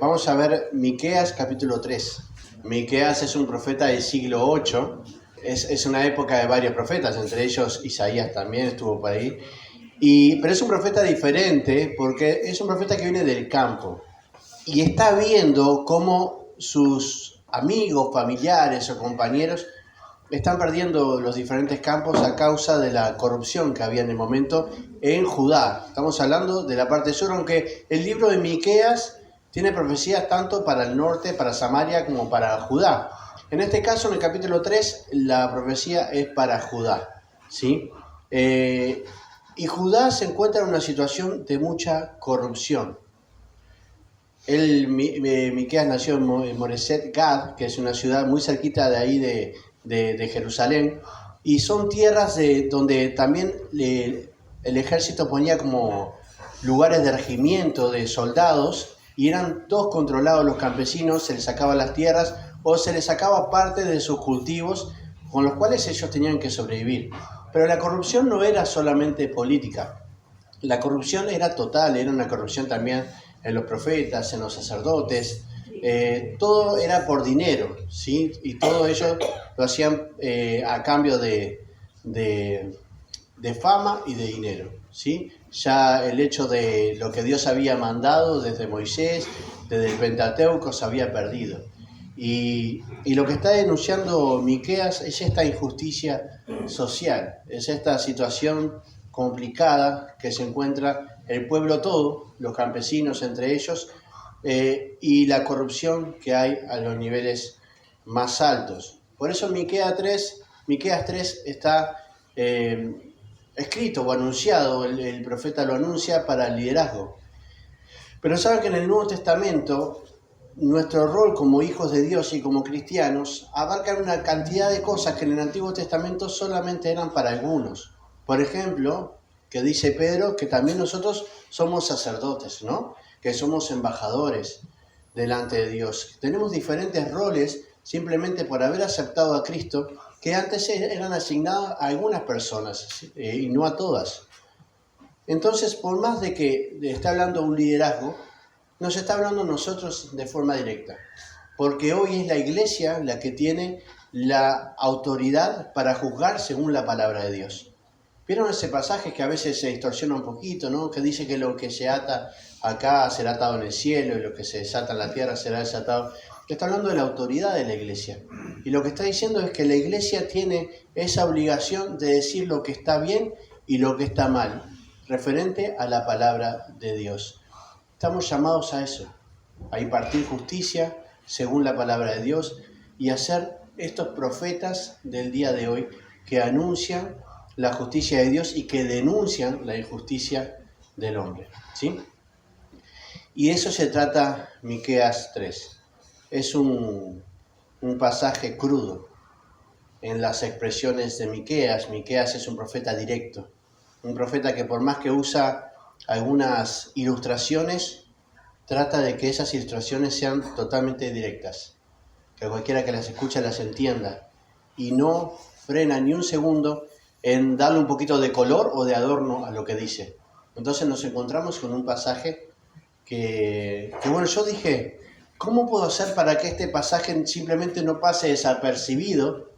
Vamos a ver Miqueas capítulo 3. Miqueas es un profeta del siglo 8. Es una época de varios profetas, entre ellos Isaías también estuvo por ahí. Pero es un profeta diferente porque es un profeta que viene del campo y está viendo cómo sus amigos, familiares o compañeros están perdiendo los diferentes campos a causa de la corrupción que había en el momento en Judá. Estamos hablando de la parte sur, aunque el libro de Miqueas tiene profecías tanto para el norte, para Samaria, como para Judá. En este caso, en el capítulo 3, la profecía es para Judá, ¿sí? Y Judá se encuentra en una situación de mucha corrupción. Miqueas nació en Moreset Gad, que es una ciudad muy cerquita de ahí de Jerusalén, y son tierras donde también el ejército ponía como lugares de regimiento de soldados, y eran todos controlados los campesinos, se les sacaban las tierras o se les sacaba parte de sus cultivos con los cuales ellos tenían que sobrevivir. Pero la corrupción no era solamente política, la corrupción era total, era una corrupción también en los profetas, en los sacerdotes, todo era por dinero, ¿sí? Y todo ello lo hacían a cambio de fama y de dinero, ¿sí? Ya el hecho de lo que Dios había mandado desde Moisés, desde el Pentateuco, se había perdido. Y lo que está denunciando Miqueas es esta injusticia social, es esta situación complicada que se encuentra el pueblo todo, los campesinos entre ellos, y la corrupción que hay a los niveles más altos. Por eso Miqueas 3 está escrito o anunciado, el profeta lo anuncia para el liderazgo. Pero saben que en el Nuevo Testamento nuestro rol como hijos de Dios y como cristianos abarcan una cantidad de cosas que en el Antiguo Testamento solamente eran para algunos. Por ejemplo, que dice Pedro que también nosotros somos sacerdotes, ¿no? Que somos embajadores delante de Dios. Tenemos diferentes roles simplemente por haber aceptado a Cristo, que antes eran asignados a algunas personas y no a todas. Entonces, por más de que esté hablando un liderazgo, nos está hablando nosotros de forma directa, porque hoy es la iglesia la que tiene la autoridad para juzgar según la palabra de Dios. ¿Vieron ese pasaje que a veces se distorsiona un poquito, ¿no? Que dice que lo que se ata acá será atado en el cielo y lo que se desata en la tierra será desatado? Está hablando de la autoridad de la iglesia. Y lo que está diciendo es que la iglesia tiene esa obligación de decir lo que está bien y lo que está mal, referente a la palabra de Dios. Estamos llamados a eso, a impartir justicia según la palabra de Dios y a ser estos profetas del día de hoy que anuncian la justicia de Dios y que denuncian la injusticia del hombre, ¿sí? Y de eso se trata Miqueas 3. Es un pasaje crudo en las expresiones de Miqueas. Miqueas es un profeta directo, un profeta que por más que usa algunas ilustraciones, trata de que esas ilustraciones sean totalmente directas, que cualquiera que las escuche las entienda y no frena ni un segundo en darle un poquito de color o de adorno a lo que dice. Entonces nos encontramos con un pasaje que bueno, yo dije, ¿cómo puedo hacer para que este pasaje simplemente no pase desapercibido?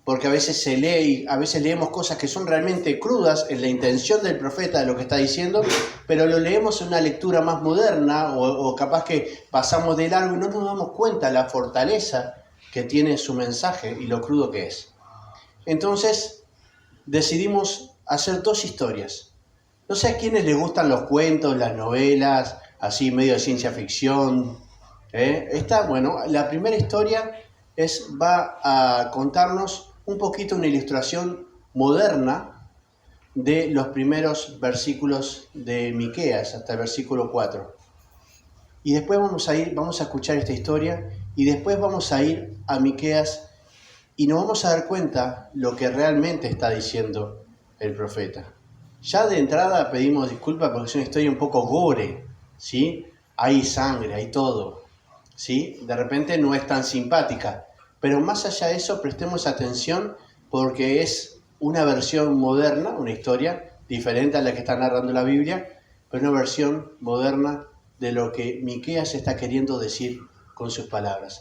Porque a veces se lee y a veces leemos cosas que son realmente crudas en la intención del profeta de lo que está diciendo, pero lo leemos en una lectura más moderna o capaz que pasamos de largo y no nos damos cuenta de la fortaleza que tiene su mensaje y lo crudo que es. Entonces decidimos hacer dos historias. No sé a quiénes les gustan los cuentos, las novelas, así medio de ciencia ficción. La primera historia va a contarnos un poquito una ilustración moderna de los primeros versículos de Miqueas hasta el versículo 4. Y después vamos a escuchar esta historia y después vamos a ir a Miqueas y nos vamos a dar cuenta lo que realmente está diciendo el profeta. Ya de entrada pedimos disculpas porque es una historia un poco gore, ¿sí? Hay sangre, hay todo, ¿sí? De repente no es tan simpática. Pero más allá de eso, prestemos atención porque es una versión moderna, una historia diferente a la que está narrando la Biblia, pero una versión moderna de lo que Miqueas está queriendo decir con sus palabras.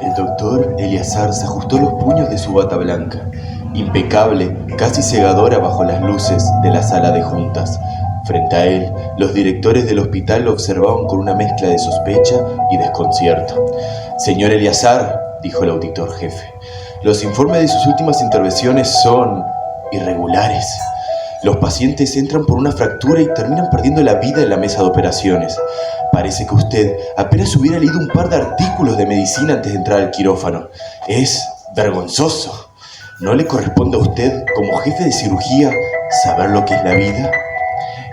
El doctor Eleazar se ajustó los puños de su bata blanca, impecable, casi cegadora bajo las luces de la sala de juntas. Frente a él, los directores del hospital lo observaban con una mezcla de sospecha y desconcierto. «Señor Eleazar», dijo el auditor jefe, «los informes de sus últimas intervenciones son irregulares. Los pacientes entran por una fractura y terminan perdiendo la vida en la mesa de operaciones. Parece que usted apenas hubiera leído un par de artículos de medicina antes de entrar al quirófano. Es vergonzoso. ¿No le corresponde a usted, como jefe de cirugía, saber lo que es la vida?»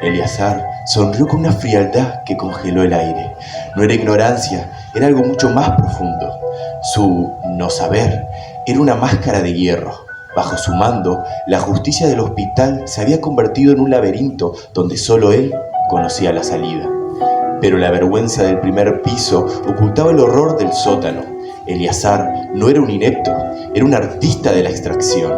Eleazar sonrió con una frialdad que congeló el aire. No era ignorancia, era algo mucho más profundo. Su no saber era una máscara de hierro. Bajo su mando, la justicia del hospital se había convertido en un laberinto donde solo él conocía la salida. Pero la vergüenza del primer piso ocultaba el horror del sótano. Eleazar no era un inepto, era un artista de la extracción.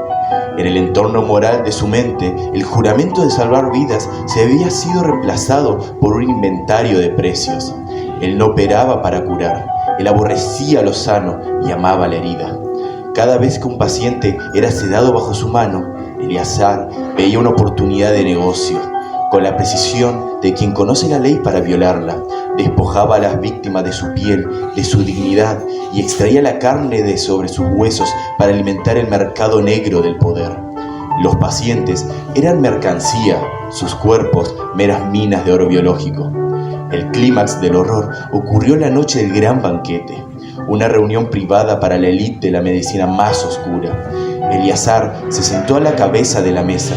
En el entorno moral de su mente, el juramento de salvar vidas se había sido reemplazado por un inventario de precios. Él no operaba para curar, él aborrecía lo sano y amaba la herida. Cada vez que un paciente era sedado bajo su mano, Eleazar veía una oportunidad de negocio. Con la precisión de quien conoce la ley para violarla, despojaba a las víctimas de su piel, de su dignidad y extraía la carne de sobre sus huesos para alimentar el mercado negro del poder. Los pacientes eran mercancía, sus cuerpos meras minas de oro biológico. El clímax del horror ocurrió la noche del gran banquete, una reunión privada para la élite de la medicina más oscura. Eleazar se sentó a la cabeza de la mesa.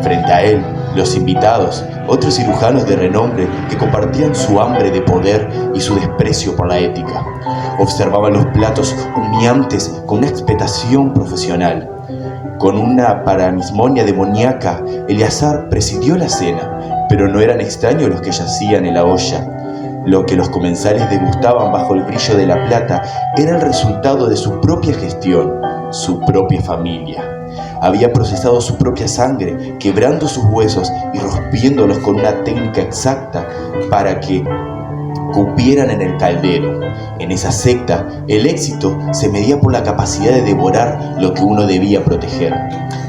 Frente a él, los invitados, otros cirujanos de renombre que compartían su hambre de poder y su desprecio por la ética, observaban los platos humeantes con una expectación profesional. Con una parsimonia demoníaca, Eleazar presidió la cena, pero no eran extraños los que yacían en la olla. Lo que los comensales degustaban bajo el brillo de la plata era el resultado de su propia gestión, su propia familia. Había procesado su propia sangre, quebrando sus huesos y rompiéndolos con una técnica exacta para que cupieran en el caldero. En esa secta, el éxito se medía por la capacidad de devorar lo que uno debía proteger.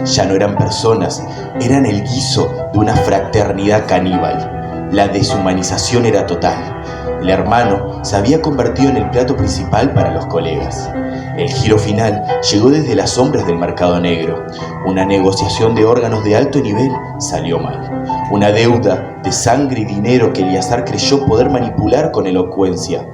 Ya no eran personas, eran el guiso de una fraternidad caníbal. La deshumanización era total. El hermano se había convertido en el plato principal para los colegas. El giro final llegó desde las sombras del mercado negro. Una negociación de órganos de alto nivel salió mal. Una deuda de sangre y dinero que Eleazar creyó poder manipular con elocuencia.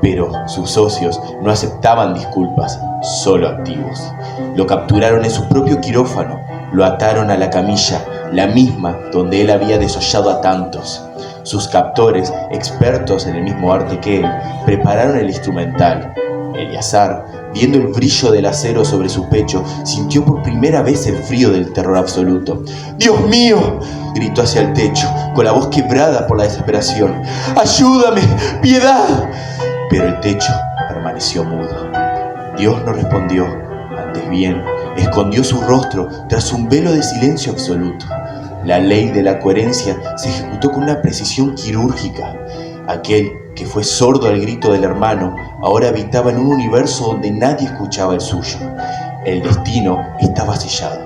Pero sus socios no aceptaban disculpas, solo activos. Lo capturaron en su propio quirófano, lo ataron a la camilla, la misma donde él había desollado a tantos. Sus captores, expertos en el mismo arte que él, prepararon el instrumental. Eleazar, viendo el brillo del acero sobre su pecho, sintió por primera vez el frío del terror absoluto. «¡Dios mío!», gritó hacia el techo, con la voz quebrada por la desesperación. «¡Ayúdame! ¡Piedad!». Pero el techo permaneció mudo. Dios no respondió, antes bien, escondió su rostro tras un velo de silencio absoluto. La ley de la coherencia se ejecutó con una precisión quirúrgica. Aquel que fue sordo al grito del hermano ahora habitaba en un universo donde nadie escuchaba el suyo. El destino estaba sellado.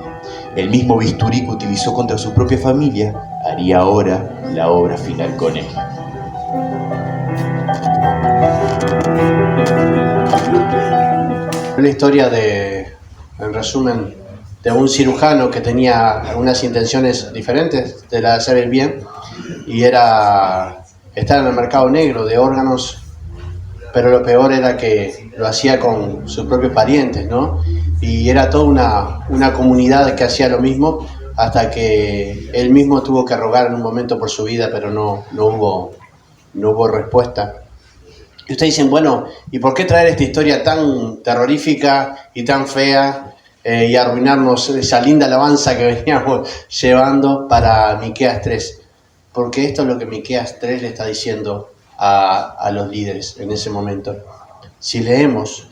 El mismo bisturí que utilizó contra su propia familia haría ahora la obra final con él. La historia en resumen, de un cirujano que tenía unas intenciones diferentes de la de hacer el bien, y era estar en el mercado negro de órganos, pero lo peor era que lo hacía con sus propios parientes, ¿no? Y era toda una comunidad que hacía lo mismo, hasta que él mismo tuvo que rogar en un momento por su vida, pero no hubo respuesta. Y ustedes dicen, bueno, ¿y por qué traer esta historia tan terrorífica y tan fea y arruinarnos esa linda alabanza que veníamos llevando para Miqueas 3? Porque esto es lo que Miqueas 3 le está diciendo a los líderes en ese momento. Si leemos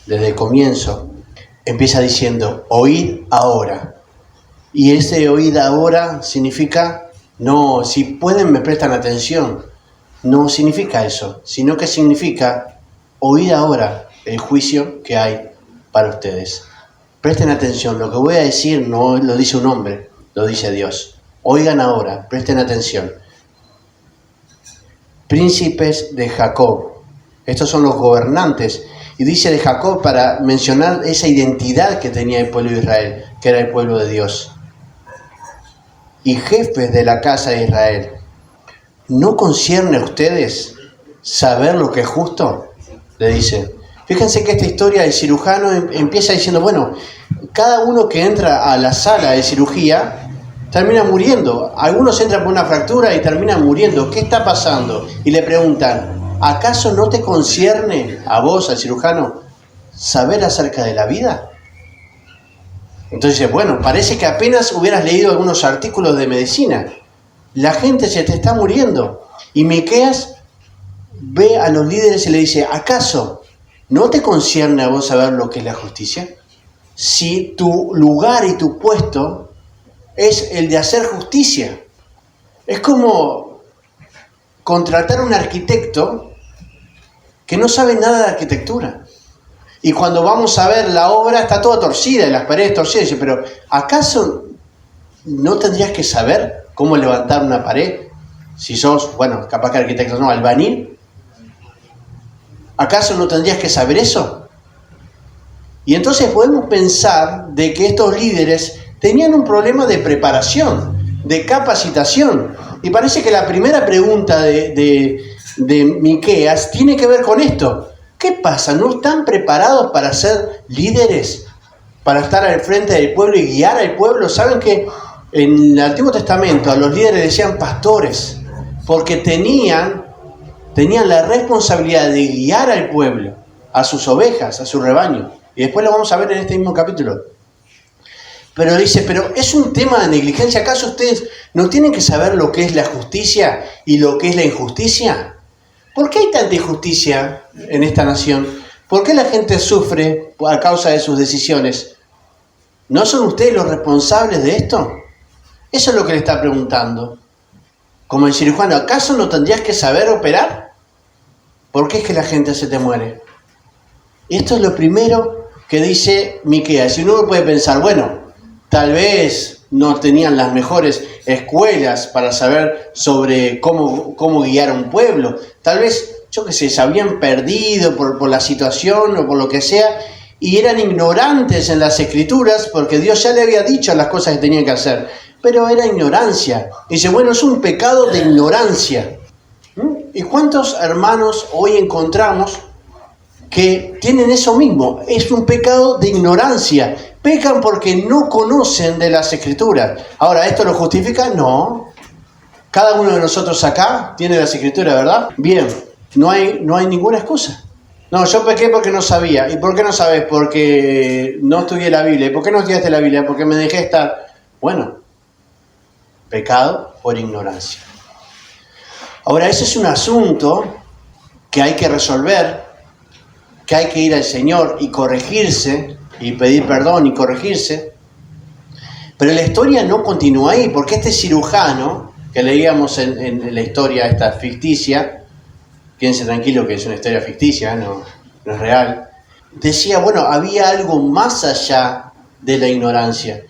desde el comienzo, empieza diciendo, oíd ahora. Y ese oíd ahora significa No, si pueden me prestan atención. No significa eso, sino que significa oíd ahora el juicio que hay para ustedes. Presten atención, lo que voy a decir no lo dice un hombre, lo dice Dios. Oigan ahora, presten atención. Príncipes de Jacob, estos son los gobernantes, y dice de Jacob para mencionar esa identidad que tenía el pueblo de Israel, que era el pueblo de Dios. Y jefes de la casa de Israel, ¿no concierne a ustedes saber lo que es justo? Le dice. Fíjense que esta historia del cirujano empieza diciendo, bueno, cada uno que entra a la sala de cirugía termina muriendo. Algunos entran por una fractura y terminan muriendo. ¿Qué está pasando? Y le preguntan, ¿acaso no te concierne a vos, al cirujano, saber acerca de la vida? Entonces, bueno, parece que apenas hubieras leído algunos artículos de medicina. La gente se te está muriendo. Y Miqueas ve a los líderes y le dice, ¿acaso no te concierne a vos saber lo que es la justicia? Si tu lugar y tu puesto es el de hacer justicia. Es como contratar a un arquitecto que no sabe nada de arquitectura. Y cuando vamos a ver la obra está toda torcida y las paredes torcidas. Pero ¿acaso no tendrías que saber cómo levantar una pared? Si sos, bueno, capaz que arquitecto no, albañil. ¿Acaso no tendrías que saber eso? Y entonces podemos pensar de que estos líderes tenían un problema de preparación, de capacitación. Y parece que la primera pregunta de Miqueas tiene que ver con esto. ¿Qué pasa? ¿No están preparados para ser líderes? Para estar al frente del pueblo y guiar al pueblo. ¿Saben que en el Antiguo Testamento a los líderes decían pastores? Porque tenían la responsabilidad de guiar al pueblo, a sus ovejas, a su rebaño. Y después lo vamos a ver en este mismo capítulo. Pero dice, pero es un tema de negligencia. ¿Acaso ustedes no tienen que saber lo que es la justicia y lo que es la injusticia? ¿Por qué hay tanta injusticia en esta nación? ¿Por qué la gente sufre a causa de sus decisiones? ¿No son ustedes los responsables de esto? Eso es lo que le está preguntando. Como el cirujano, ¿acaso no tendrías que saber operar? ¿Por qué es que la gente se te muere? Y esto es lo primero que dice Miqueas. Y uno puede pensar, bueno, tal vez no tenían las mejores escuelas para saber sobre cómo guiar a un pueblo. Tal vez, yo qué sé, se habían perdido por la situación o por lo que sea, y eran ignorantes en las escrituras porque Dios ya le había dicho las cosas que tenían que hacer. Pero era ignorancia. Dice, bueno, es un pecado de ignorancia. ¿Y cuántos hermanos hoy encontramos que tienen eso mismo? Es un pecado de ignorancia. Pecan porque no conocen de las escrituras. Ahora, ¿esto lo justifica? No. Cada uno de nosotros acá tiene las escrituras, ¿verdad? Bien, no hay ninguna excusa. No, yo pequé porque no sabía. ¿Y por qué no sabes? Porque no estudié la Biblia. ¿Y por qué no estudiaste la Biblia? Porque me dejé estar. Bueno, pecado por ignorancia. Ahora, ese es un asunto que hay que resolver, que hay que ir al Señor y corregirse, y pedir perdón y corregirse. Pero la historia no continúa ahí, porque este cirujano, que leíamos en la historia esta ficticia, quédense tranquilo que es una historia ficticia, no es real, decía, bueno, había algo más allá de la ignorancia.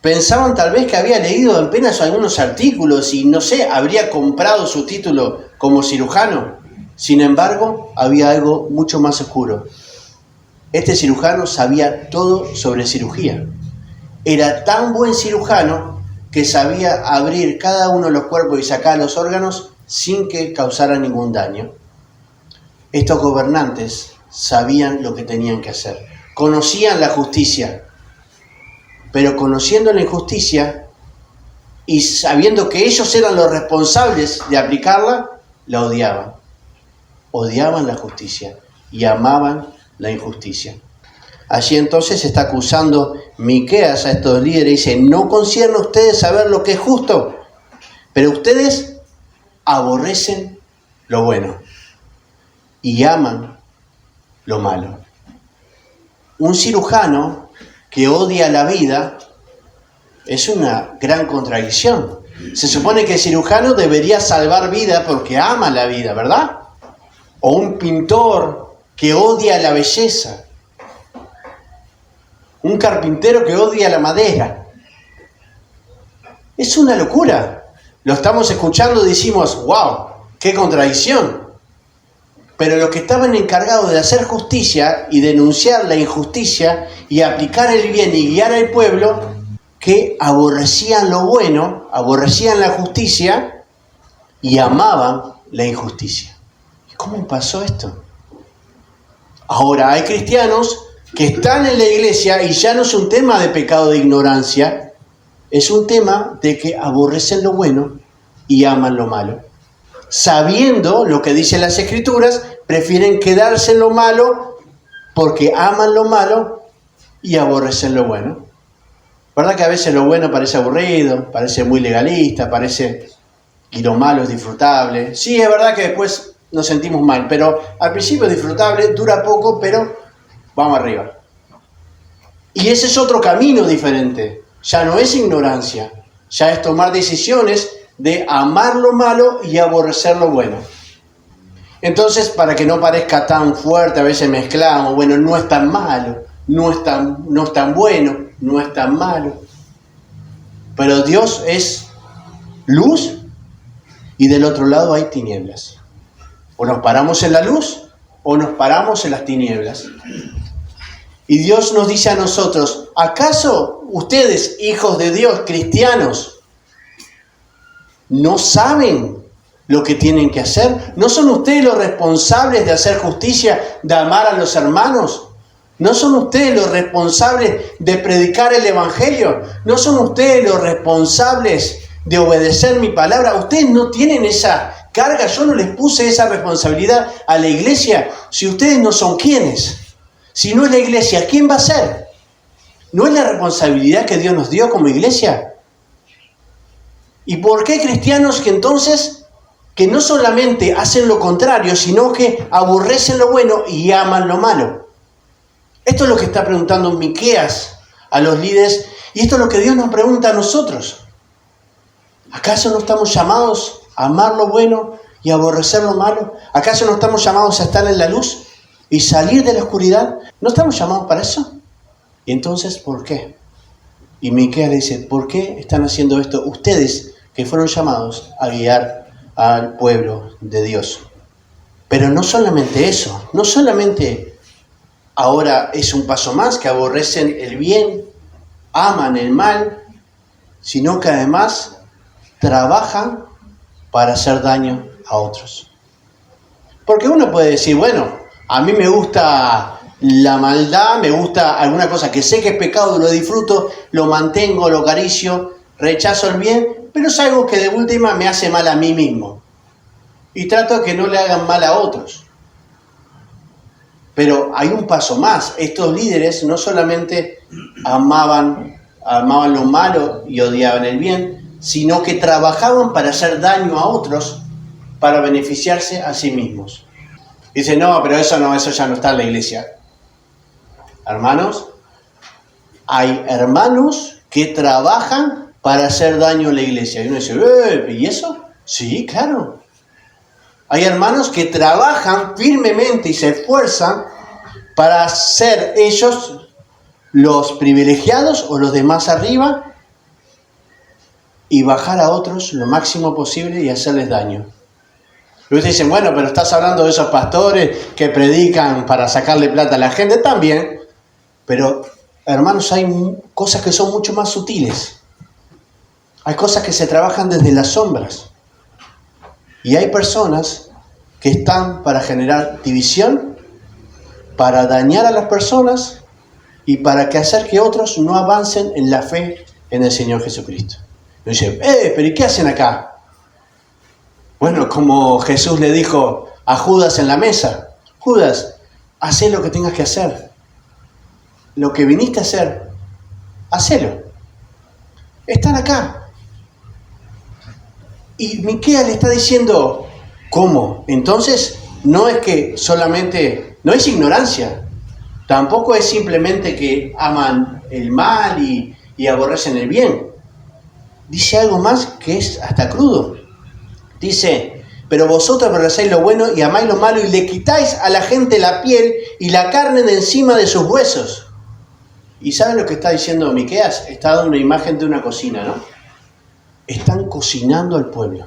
Pensaban tal vez que había leído apenas algunos artículos y, no sé, habría comprado su título como cirujano. Sin embargo, había algo mucho más oscuro. Este cirujano sabía todo sobre cirugía. Era tan buen cirujano que sabía abrir cada uno de los cuerpos y sacar los órganos sin que causara ningún daño. Estos gobernantes sabían lo que tenían que hacer. Conocían la justicia. Pero conociendo la injusticia y sabiendo que ellos eran los responsables de aplicarla, la odiaban. Odiaban la justicia y amaban la injusticia. Allí entonces está acusando Miqueas a estos líderes y dice, no concierne a ustedes saber lo que es justo, pero ustedes aborrecen lo bueno y aman lo malo. Un cirujano que odia la vida es una gran contradicción. Se supone que el cirujano debería salvar vida porque ama la vida, ¿verdad? O un pintor que odia la belleza. Un carpintero que odia la madera. Es una locura. Lo estamos escuchando y decimos, wow, qué contradicción. Pero los que estaban encargados de hacer justicia y denunciar la injusticia y aplicar el bien y guiar al pueblo, que aborrecían lo bueno, aborrecían la justicia y amaban la injusticia. ¿Cómo pasó esto? Ahora hay cristianos que están en la iglesia y ya no es un tema de pecado de ignorancia, es un tema de que aborrecen lo bueno y aman lo malo. Sabiendo lo que dicen las Escrituras, prefieren quedarse en lo malo porque aman lo malo y aborrecen lo bueno. ¿Verdad que a veces lo bueno parece aburrido, parece muy legalista, y lo malo es disfrutable? Sí, es verdad que después nos sentimos mal, pero al principio es disfrutable, dura poco, pero vamos arriba. Y ese es otro camino diferente. Ya no es ignorancia, ya es tomar decisiones de amar lo malo y aborrecer lo bueno. Entonces, para que no parezca tan fuerte, a veces mezclamos, bueno, no es tan malo, no es tan bueno, no es tan malo. Pero Dios es luz y del otro lado hay tinieblas. O nos paramos en la luz o nos paramos en las tinieblas. Y Dios nos dice a nosotros, ¿acaso ustedes, hijos de Dios, cristianos, no saben lo que tienen que hacer? ¿No son ustedes los responsables de hacer justicia, de amar a los hermanos? ¿No son ustedes los responsables de predicar el evangelio? ¿No son ustedes los responsables de obedecer mi palabra? Ustedes no tienen esa carga, yo no les puse esa responsabilidad a la iglesia. Si ustedes no son ¿quiénes? Si no es la iglesia, ¿quién va a ser? ¿No es la responsabilidad que Dios nos dio como iglesia? ¿Y por qué cristianos que entonces, que no solamente hacen lo contrario, sino que aborrecen lo bueno y aman lo malo? Esto es lo que está preguntando Miqueas a los líderes, y esto es lo que Dios nos pregunta a nosotros. ¿Acaso no estamos llamados a amar lo bueno y aborrecer lo malo? ¿Acaso no estamos llamados a estar en la luz y salir de la oscuridad? ¿No estamos llamados para eso? Y entonces, ¿por qué? Y Miqueas le dice, ¿por qué están haciendo esto ustedes que fueron llamados a guiar al pueblo de Dios? Pero no solamente eso, no solamente ahora es un paso más que aborrecen el bien, aman el mal, sino que además trabajan para hacer daño a otros. Porque uno puede decir, bueno, a mí me gusta la maldad, me gusta alguna cosa que sé que es pecado, lo disfruto, lo mantengo, lo acaricio, rechazo el bien, pero es algo que de última me hace mal a mí mismo. Y trato de que no le hagan mal a otros. Pero hay un paso más. Estos líderes no solamente amaban lo malo y odiaban el bien, sino que trabajaban para hacer daño a otros, para beneficiarse a sí mismos. Dice, no, pero eso ya no está en la iglesia. Hermanos, hay hermanos que trabajan para hacer daño a la iglesia. Y uno dice, ¿y eso? Sí, claro. Hay hermanos que trabajan firmemente y se esfuerzan para ser ellos los privilegiados o los de más arriba y bajar a otros lo máximo posible y hacerles daño. Y ustedes dicen, bueno, pero estás hablando de esos pastores que predican para sacarle plata a la gente también. Pero, hermanos, hay cosas que son mucho más sutiles. Hay cosas que se trabajan desde las sombras. Y hay personas que están para generar división, para dañar a las personas y para hacer que otros no avancen en la fe en el Señor Jesucristo. Y dice, pero ¿y qué hacen acá? Bueno, como Jesús le dijo a Judas en la mesa, Judas, haz lo que tengas que hacer. Lo que viniste a hacer, hacelo. Están acá. Y Miqueas le está diciendo, ¿cómo? Entonces, no es que solamente, no es ignorancia. Tampoco es simplemente que aman el mal y aborrecen el bien. dice algo más que es hasta crudo. Dice, pero vosotros aborrecéis lo bueno y amáis lo malo y le quitáis a la gente la piel y la carne de encima de sus huesos. ¿Y saben lo que está diciendo Miqueas? Está dando una imagen de una cocina, ¿no? Están cocinando al pueblo.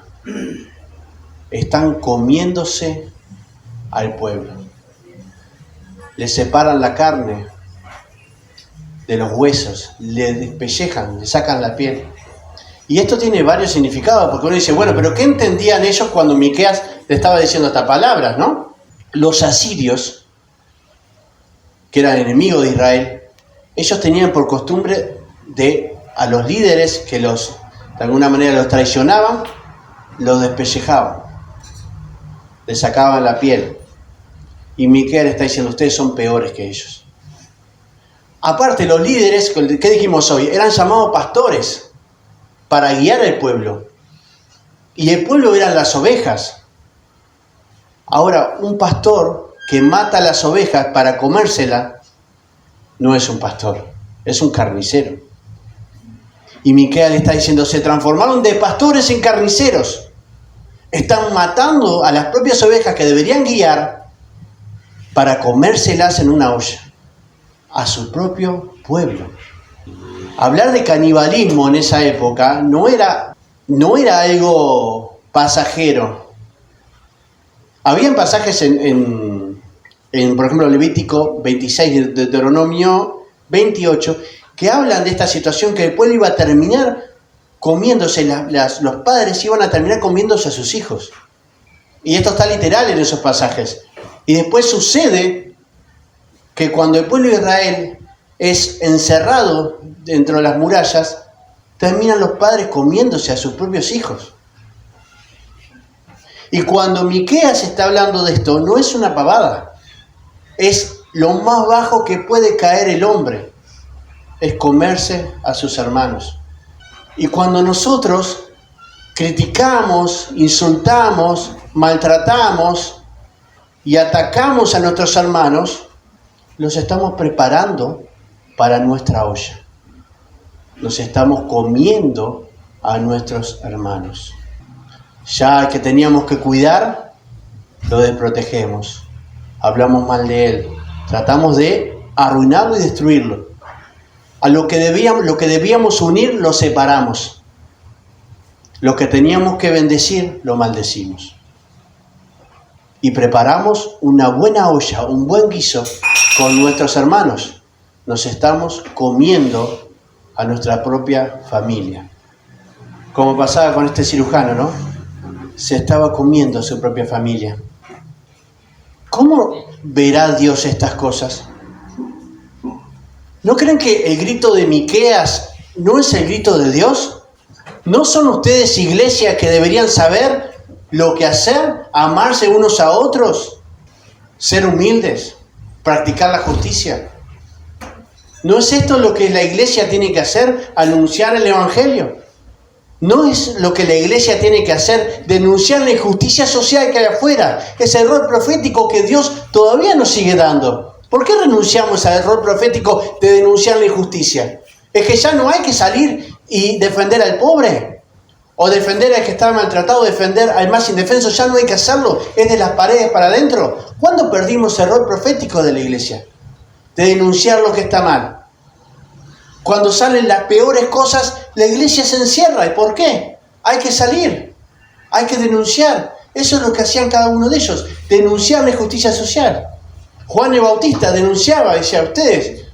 Están comiéndose al pueblo. Le separan la carne de los huesos, le despellejan, le sacan la piel. Y esto tiene varios significados, porque uno dice, bueno, pero ¿qué entendían ellos cuando Miqueas le estaba diciendo estas palabras, no? Los asirios, que eran enemigos de Israel, ellos tenían por costumbre a los líderes que de alguna manera los traicionaban, los despellejaban, les sacaban la piel. Y Miqueas le está diciendo, ustedes son peores que ellos. Aparte, los líderes, ¿qué dijimos hoy? Eran llamados pastores para guiar al pueblo. Y el pueblo eran las ovejas. Ahora, un pastor que mata a las ovejas para comérselas no es un pastor, es un carnicero. Y Miqueas le está diciendo, se transformaron de pastores en carniceros. Están matando a las propias ovejas que deberían guiar para comérselas en una olla a su propio pueblo. Hablar de canibalismo en esa época no era algo pasajero. Habían pasajes en por ejemplo, Levítico 26 y Deuteronomio 28 que hablan de esta situación, que el pueblo iba a terminar comiéndose, los padres iban a terminar comiéndose a sus hijos. Y esto está literal en esos pasajes. Y después sucede que cuando el pueblo de Israel es encerrado dentro de las murallas, terminan los padres comiéndose a sus propios hijos. Y cuando Miqueas está hablando de esto, no es una pavada. Es lo más bajo que puede caer el hombre. Es comerse a sus hermanos. Y cuando nosotros criticamos, insultamos, maltratamos y atacamos a nuestros hermanos, los estamos preparando para nuestra olla. Los estamos comiendo a nuestros hermanos. Ya que teníamos que cuidar, lo desprotegemos. Hablamos mal de él. Tratamos de arruinarlo y destruirlo. A lo que debíamos unir, lo separamos. Lo que teníamos que bendecir, lo maldecimos. Y preparamos una buena olla, un buen guiso con nuestros hermanos. Nos estamos comiendo a nuestra propia familia. Como pasaba con este cirujano, ¿no? Se estaba comiendo a su propia familia. ¿Cómo verá Dios estas cosas? ¿No creen que el grito de Miqueas no es el grito de Dios? ¿No son ustedes, iglesia, que deberían saber lo que hacer, amarse unos a otros, ser humildes, practicar la justicia? ¿No es esto lo que la iglesia tiene que hacer, anunciar el evangelio? ¿No es lo que la iglesia tiene que hacer, denunciar la injusticia social que hay afuera, ese error profético que Dios todavía nos sigue dando? ¿Por qué renunciamos al error profético de denunciar la injusticia? ¿Es que ya no hay que salir y defender al pobre? ¿O defender al que está maltratado, defender al más indefenso? Ya no hay que hacerlo, es de las paredes para adentro. ¿Cuándo perdimos el error profético de la iglesia? De denunciar lo que está mal. Cuando salen las peores cosas, la iglesia se encierra. ¿Y por qué? Hay que salir, hay que denunciar. Eso es lo que hacían cada uno de ellos, denunciar la injusticia social. Juan el Bautista denunciaba, decía, ustedes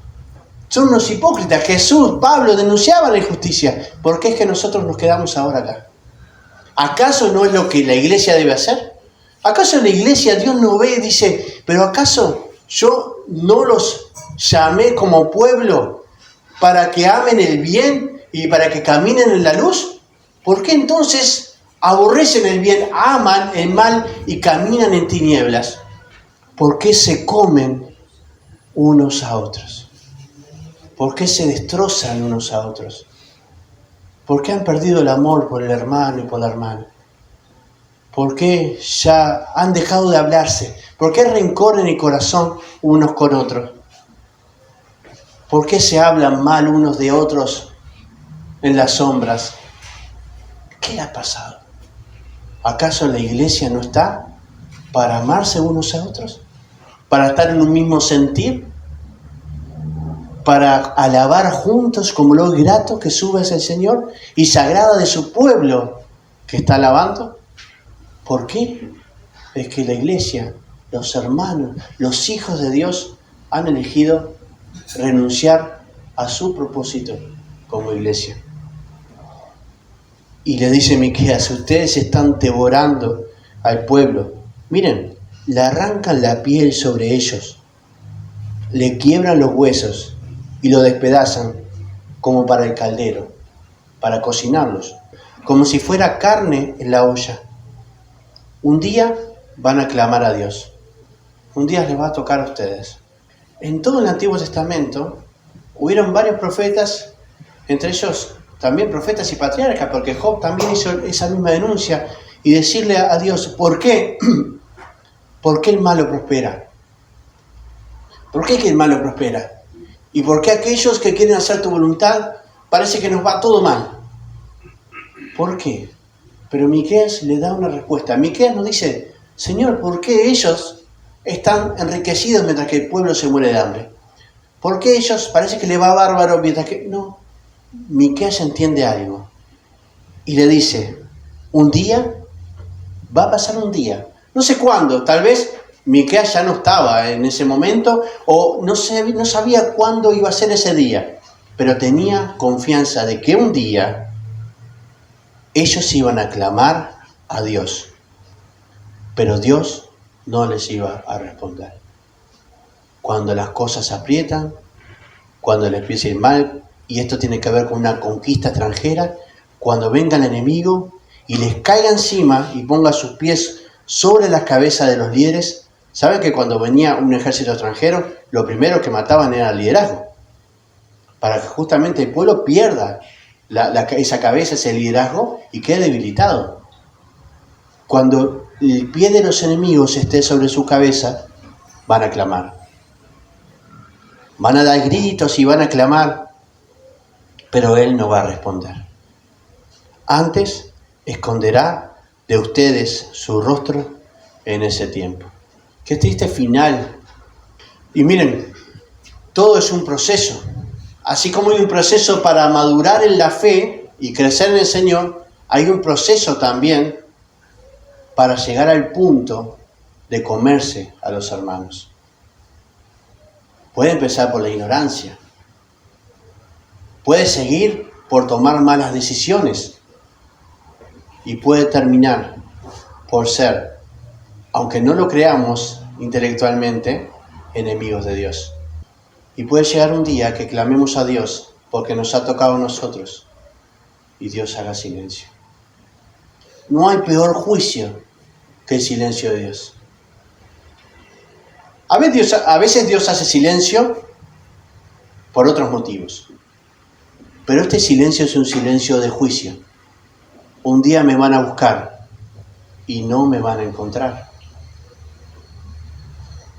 son unos hipócritas. Jesús, Pablo denunciaban la injusticia. ¿Por qué es que nosotros nos quedamos ahora acá? ¿Acaso no es lo que la iglesia debe hacer? ¿Acaso en la iglesia Dios no ve y dice, pero acaso yo no los llamé como pueblo para que amen el bien y para que caminen en la luz? ¿Por qué entonces aborrecen el bien, aman el mal y caminan en tinieblas? ¿Por qué se comen unos a otros? ¿Por qué se destrozan unos a otros? ¿Por qué han perdido el amor por el hermano y por la hermana? ¿Por qué ya han dejado de hablarse? ¿Por qué hay rencor en el corazón unos con otros? ¿Por qué se hablan mal unos de otros en las sombras? ¿Qué ha pasado? ¿Acaso la iglesia no está para amarse unos a otros? ¿Para estar en un mismo sentir? ¿Para alabar juntos como lo grato que sube hacia el Señor y sagrada de su pueblo que está alabando? ¿Por qué? Es que la iglesia, los hermanos, los hijos de Dios han elegido renunciar a su propósito como iglesia. Y le dice Miqueas, ustedes están devorando al pueblo. Miren, le arrancan la piel sobre ellos, le quiebran los huesos y lo despedazan como para el caldero, para cocinarlos, como si fuera carne en la olla. Un día van a clamar a Dios. Un día les va a tocar a ustedes. En todo el Antiguo Testamento hubieron varios profetas, entre ellos también profetas y patriarcas, porque Job también hizo esa misma denuncia y decirle a Dios, ¿por qué? ¿Por qué el malo prospera? ¿Por qué que el malo prospera? ¿Y por qué aquellos que quieren hacer tu voluntad parece que nos va todo mal? ¿Por qué? Pero Miqueas le da una respuesta. Miqueas nos dice, Señor, ¿por qué ellos están enriquecidos mientras que el pueblo se muere de hambre? ¿Por qué ellos parece que le va bárbaro mientras que...? No, Miqueas entiende algo. Y le dice, un día, va a pasar un día. No sé cuándo, tal vez Miqueas ya no estaba en ese momento o no sabía cuándo iba a ser ese día. Pero tenía confianza de que un día ellos iban a clamar a Dios. Pero Dios no les iba a responder. Cuando las cosas aprietan, cuando les empieza a ir mal, y esto tiene que ver con una conquista extranjera, cuando venga el enemigo y les caiga encima y ponga sus pies sobre las cabezas de los líderes, ¿saben que cuando venía un ejército extranjero, lo primero que mataban era el liderazgo? Para que justamente el pueblo pierda esa cabeza, ese liderazgo, y quede debilitado. Cuando el pie de los enemigos esté sobre su cabeza, van a clamar. Van a dar gritos y van a clamar, pero Él no va a responder. Antes esconderá de ustedes su rostro en ese tiempo. Qué triste final. Y miren, todo es un proceso. Así como hay un proceso para madurar en la fe y crecer en el Señor, hay un proceso también para llegar al punto de comerse a los hermanos. Puede empezar por la ignorancia. Puede seguir por tomar malas decisiones. Y puede terminar por ser, aunque no lo creamos intelectualmente, enemigos de Dios. Y puede llegar un día que clamemos a Dios porque nos ha tocado a nosotros y Dios haga silencio. No hay peor juicio que el silencio de Dios. A veces Dios hace silencio por otros motivos. Pero este silencio es un silencio de juicio. Un día me van a buscar y no me van a encontrar.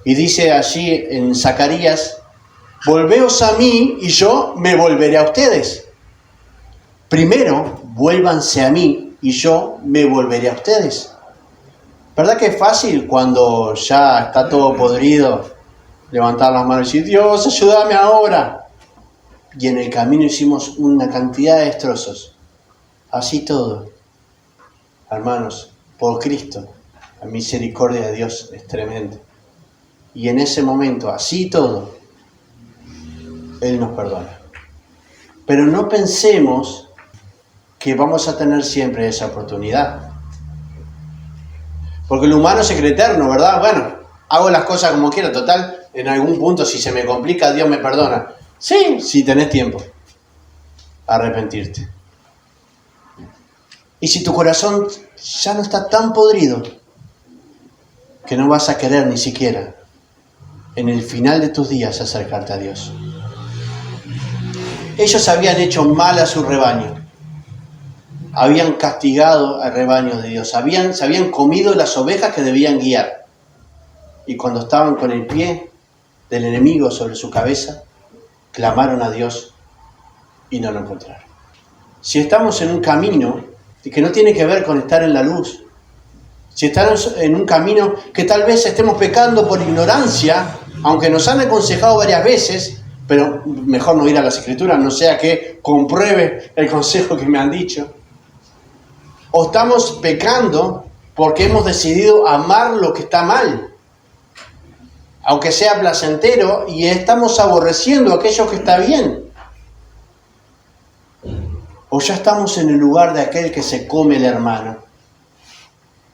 Y dice allí en Zacarías, volveos a mí y yo me volveré a ustedes. Primero, vuélvanse a mí y yo me volveré a ustedes. ¿Verdad que es fácil cuando ya está todo podrido levantar las manos y decir, Dios, ayúdame ahora? Y en el camino hicimos una cantidad de destrozos. Así todo, hermanos, por Cristo, la misericordia de Dios es tremenda. Y en ese momento, así todo, Él nos perdona. Pero no pensemos que vamos a tener siempre esa oportunidad. Porque el humano es eterno, ¿verdad? Bueno, hago las cosas como quiero, total, en algún punto si se me complica, Dios me perdona. Sí, si tenés tiempo a arrepentirte. Y si tu corazón ya no está tan podrido que no vas a querer ni siquiera en el final de tus días acercarte a Dios. Ellos habían hecho mal a su rebaño. Habían castigado al rebaño de Dios. Se habían comido las ovejas que debían guiar. Y cuando estaban con el pie del enemigo sobre su cabeza, clamaron a Dios y no lo encontraron. Si estamos en un camino, y que no tiene que ver con estar en la luz. Si estamos en un camino que tal vez estemos pecando por ignorancia, aunque nos han aconsejado varias veces, pero mejor no ir a las Escrituras, no sea que compruebe el consejo que me han dicho. O estamos pecando porque hemos decidido amar lo que está mal, aunque sea placentero, y estamos aborreciendo aquello que está bien. O ya estamos en el lugar de aquel que se come el hermano,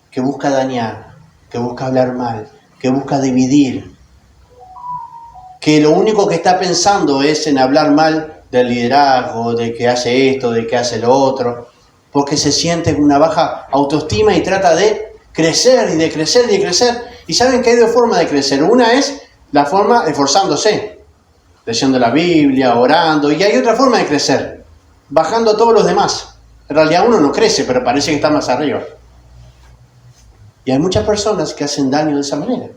que busca dañar, que busca hablar mal, que busca dividir, que lo único que está pensando es en hablar mal del liderazgo, de que hace esto, de que hace lo otro, porque se siente con una baja autoestima y trata de crecer y de crecer y de crecer. Y saben que hay dos formas de crecer. Una es la forma esforzándose, leyendo la Biblia, orando, y hay otra forma de crecer, bajando a todos los demás. En realidad uno no crece, pero parece que está más arriba. Y hay muchas personas que hacen daño de esa manera,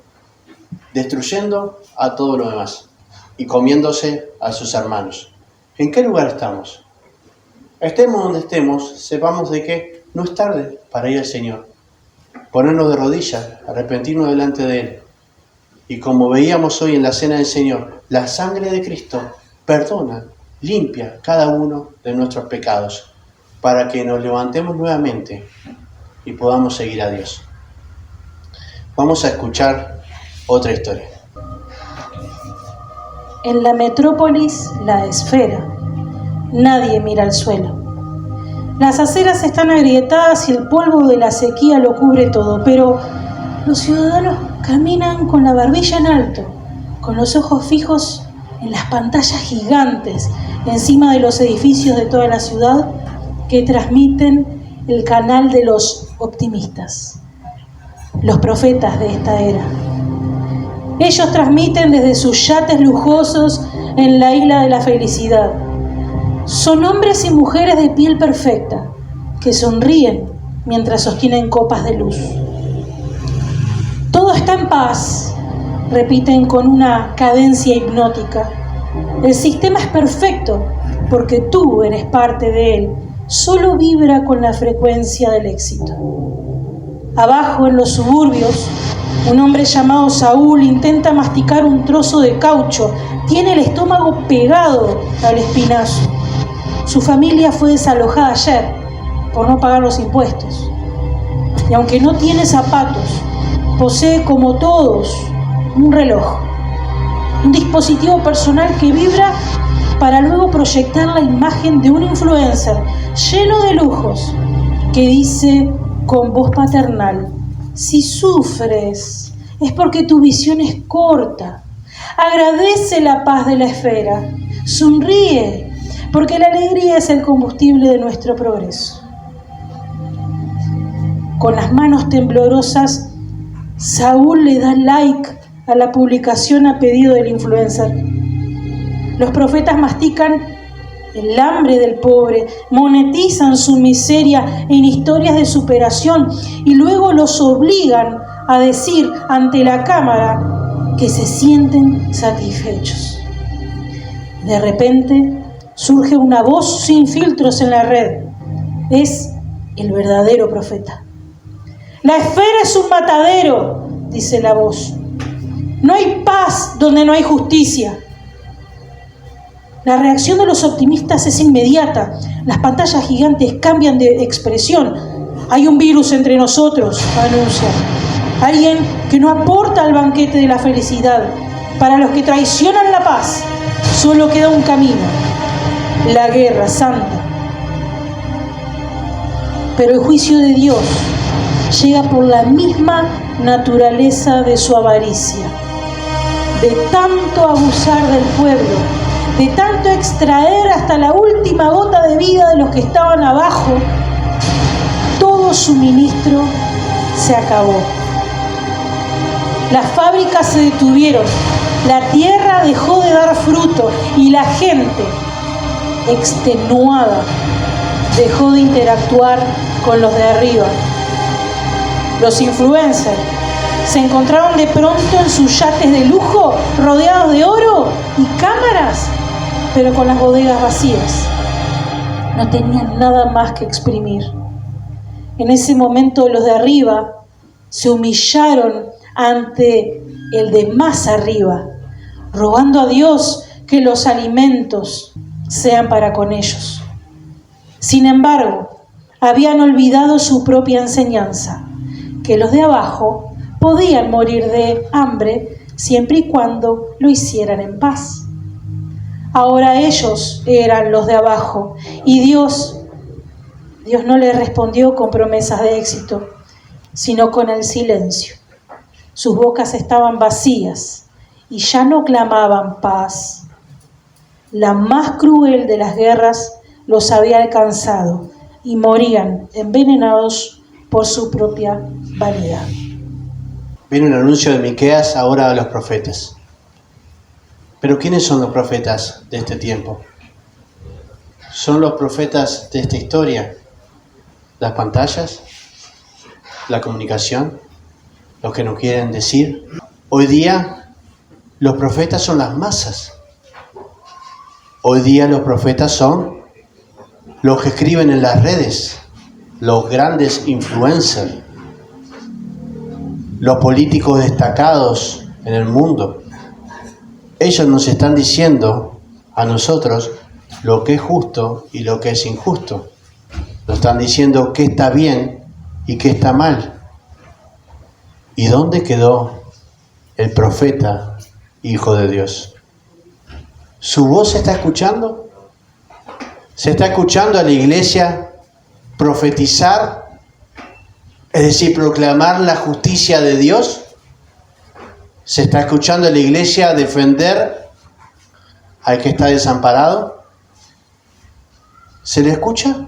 destruyendo a todo lo demás y comiéndose a sus hermanos. ¿En qué lugar estamos? Estemos donde estemos, sepamos de que no es tarde para ir al Señor. Ponernos de rodillas, arrepentirnos delante de Él. Y como veíamos hoy en la cena del Señor, la sangre de Cristo perdona, limpia cada uno de nuestros pecados, para que nos levantemos nuevamente y podamos seguir a Dios. Vamos a escuchar otra historia. En la metrópolis, la esfera, nadie mira al suelo. Las aceras están agrietadas y el polvo de la sequía lo cubre todo, pero los ciudadanos caminan con la barbilla en alto, con los ojos fijos en las pantallas gigantes encima de los edificios de toda la ciudad que transmiten el canal de los optimistas, los profetas de esta era. Ellos transmiten desde sus yates lujosos en la isla de la felicidad. Son hombres y mujeres de piel perfecta que sonríen mientras sostienen copas de luz. Todo está en paz, repiten con una cadencia hipnótica. El sistema es perfecto porque tú eres parte de él. Solo vibra con la frecuencia del éxito. Abajo, en los suburbios, un hombre llamado Saúl intenta masticar un trozo de caucho. Tiene el estómago pegado al espinazo. Su familia fue desalojada ayer por no pagar los impuestos. Y aunque no tiene zapatos, posee como todos un reloj, un dispositivo personal que vibra para luego proyectar la imagen de un influencer lleno de lujos que dice con voz paternal: si sufres es porque tu visión es corta. Agradece la paz de la esfera. Sonríe, porque la alegría es el combustible de nuestro progreso. Con las manos temblorosas, Saúl le da like a la publicación a pedido del influencer. Los profetas mastican el hambre del pobre, monetizan su miseria en historias de superación y luego los obligan a decir ante la cámara que se sienten satisfechos. De repente surge una voz sin filtros en la red. Es el verdadero profeta. La esfera es un matadero, dice la voz. No hay paz donde no hay justicia. La reacción de los optimistas es inmediata. Las pantallas gigantes cambian de expresión. Hay un virus entre nosotros, anuncian. Alguien que no aporta al banquete de la felicidad. Para los que traicionan la paz, solo queda un camino: la guerra santa. Pero el juicio de Dios llega por la misma naturaleza de su avaricia. De tanto abusar del pueblo, de tanto extraer hasta la última gota de vida de los que estaban abajo, todo suministro se acabó. Las fábricas se detuvieron, la tierra dejó de dar fruto y la gente, extenuada, dejó de interactuar con los de arriba. Los influencers se encontraron de pronto en sus yates de lujo, rodeados de oro y cámaras, pero con las bodegas vacías. No tenían nada más que exprimir. En ese momento los de arriba se humillaron ante el de más arriba, rogando a Dios que los alimentos sean para con ellos. Sin embargo, habían olvidado su propia enseñanza, que los de abajo podían morir de hambre siempre y cuando lo hicieran en paz. Ahora ellos eran los de abajo y Dios no les respondió con promesas de éxito, sino con el silencio. Sus bocas estaban vacías y ya no clamaban paz. La más cruel de las guerras los había alcanzado y morían envenenados por su propia vanidad. Viene un anuncio de Miqueas ahora a los profetas. Pero ¿quiénes son los profetas de este tiempo? ¿Son los profetas de esta historia? ¿Las pantallas? ¿La comunicación? ¿Los que no quieren decir? Hoy día los profetas son las masas. Hoy día los profetas son los que escriben en las redes, los grandes influencers, los políticos destacados en el mundo. Ellos nos están diciendo a nosotros lo que es justo y lo que es injusto. Nos están diciendo qué está bien y qué está mal. ¿Y dónde quedó el profeta, hijo de Dios? ¿Su voz se está escuchando? ¿Se está escuchando a la iglesia profetizar? Es decir, proclamar la justicia de Dios. ¿Se está escuchando a la iglesia defender al que está desamparado? ¿Se le escucha?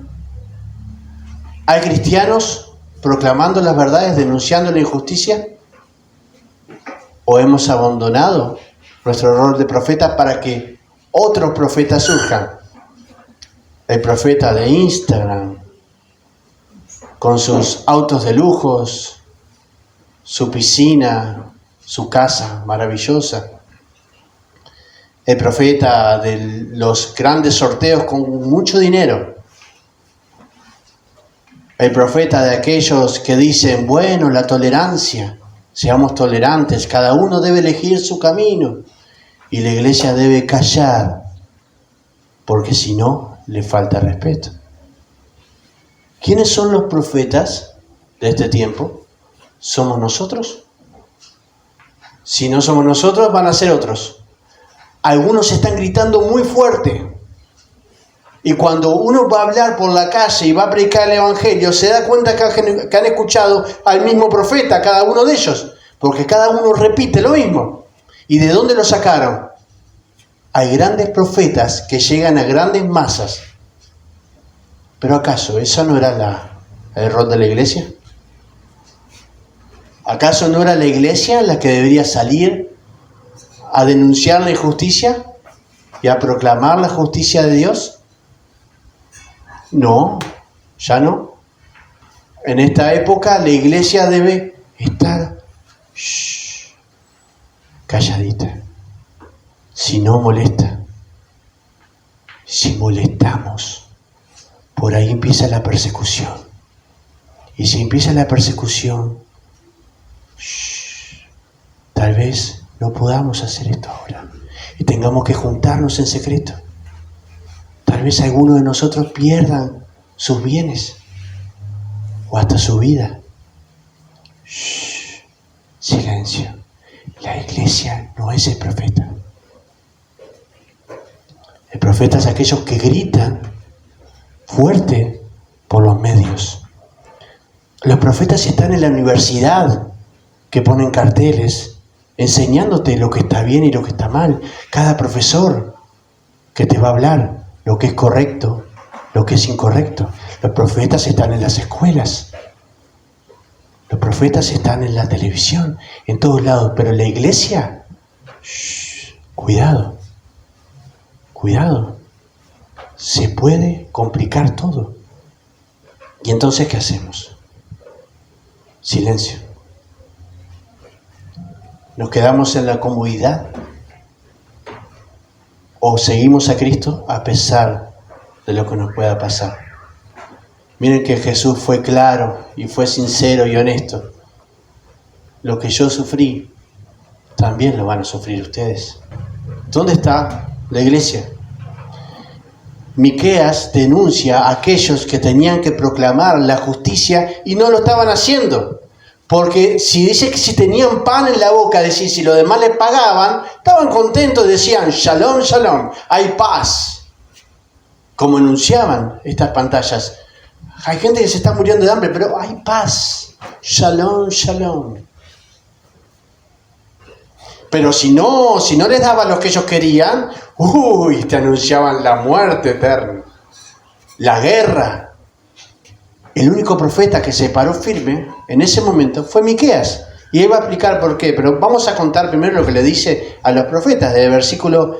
¿Hay cristianos proclamando las verdades, denunciando la injusticia? ¿O hemos abandonado nuestro rol de profeta para que otros profetas surjan? El profeta de Instagram, con sus autos de lujos, su piscina, su casa maravillosa. El profeta de los grandes sorteos con mucho dinero. El profeta de aquellos que dicen, bueno, la tolerancia, seamos tolerantes, cada uno debe elegir su camino y la iglesia debe callar, porque si no, le falta respeto. ¿Quiénes son los profetas de este tiempo? ¿Somos nosotros? Si no somos nosotros, van a ser otros. Algunos están gritando muy fuerte. Y cuando uno va a hablar por la calle y va a predicar el evangelio, se da cuenta que han escuchado al mismo profeta, cada uno de ellos. Porque cada uno repite lo mismo. ¿Y de dónde lo sacaron? Hay grandes profetas que llegan a grandes masas. ¿Pero acaso esa no era el rol de la iglesia? ¿Acaso no era la iglesia la que debería salir a denunciar la injusticia y a proclamar la justicia de Dios? No, ya no. En esta época la iglesia debe estar calladita. Si no molesta, si molestamos, por ahí empieza la persecución. Y si empieza la persecución, tal vez no podamos hacer esto ahora y tengamos que juntarnos en secreto. Tal vez algunos de nosotros pierdan sus bienes o hasta su vida. Silencio. La iglesia no es el profeta. El profeta es aquellos que gritan fuerte por los medios. Los profetas están en la universidad, que ponen carteles enseñándote lo que está bien y lo que está mal. Cada profesor que te va a hablar lo que es correcto, lo que es incorrecto. Los profetas están en las escuelas. Los profetas están en la televisión, en todos lados. Pero la iglesia, cuidado, cuidado. Se puede complicar todo. ¿Y entonces qué hacemos? Silencio. ¿Nos quedamos en la comodidad? ¿O seguimos a Cristo a pesar de lo que nos pueda pasar? Miren que Jesús fue claro y fue sincero y honesto. Lo que yo sufrí, también lo van a sufrir ustedes. ¿Dónde está la iglesia? Miqueas denuncia a aquellos que tenían que proclamar la justicia y no lo estaban haciendo. Porque si dice que si tenían pan en la boca, decir, si los demás les pagaban, estaban contentos, decían, shalom, shalom, hay paz. Como anunciaban estas pantallas. Hay gente que se está muriendo de hambre, pero hay paz. Shalom, shalom. Pero si no les daban lo que ellos querían, te anunciaban la muerte eterna, la guerra. El único profeta que se paró firme en ese momento fue Miqueas. Y él va a explicar por qué, pero vamos a contar primero lo que le dice a los profetas, del versículo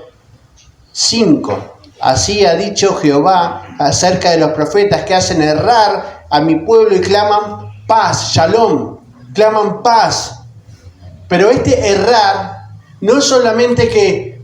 5. Así ha dicho Jehová acerca de los profetas que hacen errar a mi pueblo y claman paz, shalom, claman paz. Pero este errar no es solamente que